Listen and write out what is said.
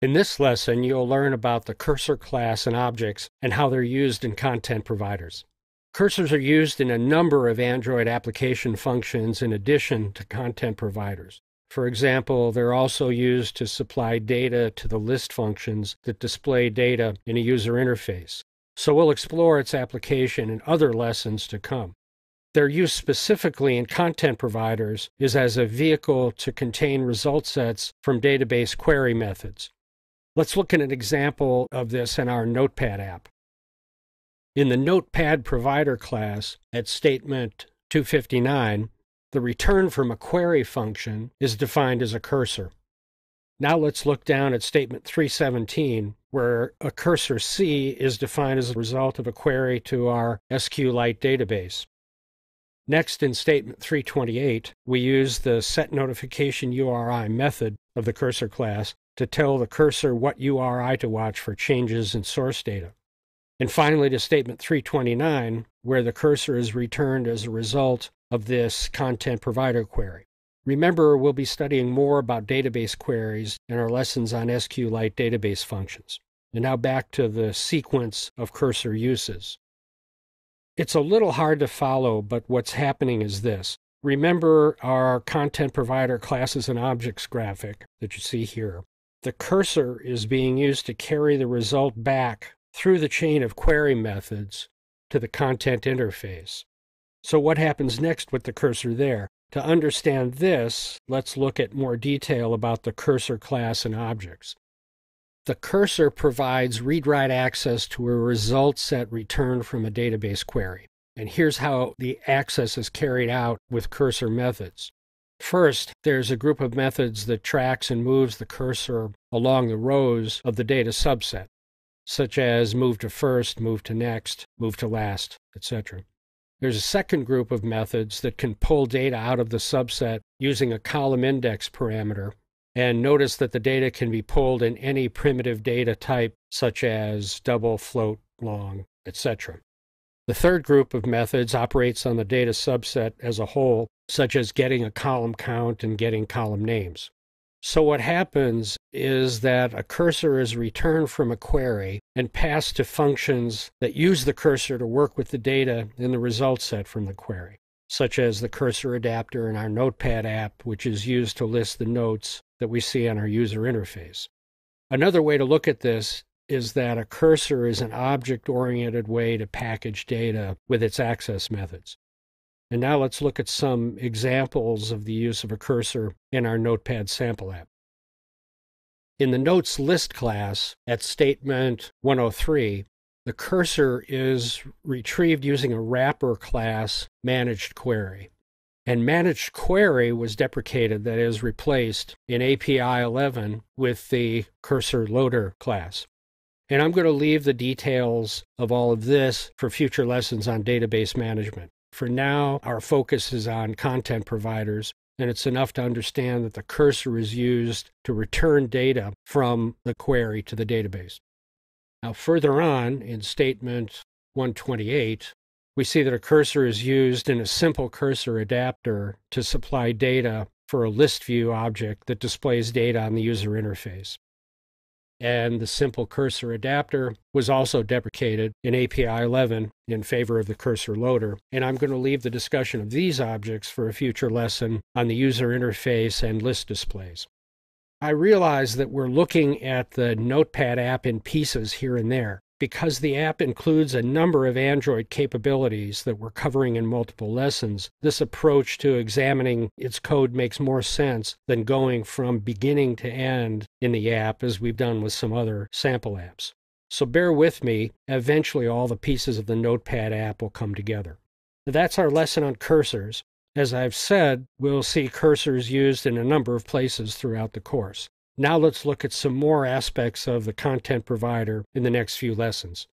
In this lesson, you'll learn about the cursor class and objects and how they're used in content providers. Cursors are used in a number of Android application functions in addition to content providers. For example, they're also used to supply data to the list functions that display data in a user interface. So we'll explore its application in other lessons to come. Their use specifically in content providers is as a vehicle to contain result sets from database query methods. Let's look at an example of this in our Notepad app. In the Notepad provider class at statement 259, the return from a query function is defined as a cursor. Now let's look down at statement 317, where a cursor C is defined as a result of a query to our SQLite database. Next, in statement 328, we use the setNotificationURI method of the cursor class to tell the cursor what URI to watch for changes in source data. And finally to statement 329, where the cursor is returned as a result of this content provider query. Remember, we'll be studying more about database queries in our lessons on SQLite database functions. And now back to the sequence of cursor uses. It's a little hard to follow, but what's happening is this. Remember our content provider classes and objects graphic that you see here. The cursor is being used to carry the result back through the chain of query methods to the content interface. So what happens next with the cursor there? To understand this, let's look at more detail about the cursor class and objects. The cursor provides read-write access to a result set returned from a database query. And here's how the access is carried out with cursor methods. First, there's a group of methods that tracks and moves the cursor along the rows of the data subset, such as move to first, move to next, move to last, etc. There's a second group of methods that can pull data out of the subset using a column index parameter. And notice that the data can be pulled in any primitive data type, such as double, float, long, etc. The third group of methods operates on the data subset as a whole, such as getting a column count and getting column names. So what happens is that a cursor is returned from a query and passed to functions that use the cursor to work with the data in the result set from the query, such as the cursor adapter in our Notepad app, which is used to list the notes that we see on our user interface. Another way to look at this is that a cursor is an object-oriented way to package data with its access methods. And now let's look at some examples of the use of a cursor in our Notepad sample app. In the Notes List class at statement 103, the cursor is retrieved using a wrapper class managed query. And managed query was deprecated, that is, replaced in API 11 with the cursor loader class. And I'm going to leave the details of all of this for future lessons on database management. For now, our focus is on content providers, and it's enough to understand that the cursor is used to return data from the query to the database. Now, further on in statement 128, we see that a cursor is used in a simple cursor adapter to supply data for a list view object that displays data on the user interface. And the simple cursor adapter was also deprecated in API 11 in favor of the cursor loader. And I'm going to leave the discussion of these objects for a future lesson on the user interface and list displays. I realize that we're looking at the Notepad app in pieces here and there, because the app includes a number of Android capabilities that we're covering in multiple lessons. This approach to examining its code makes more sense than going from beginning to end in the app, as we've done with some other sample apps. So bear with me, eventually all the pieces of the Notepad app will come together. That's our lesson on cursors. As I've said, we'll see cursors used in a number of places throughout the course. Now let's look at some more aspects of the content provider in the next few lessons.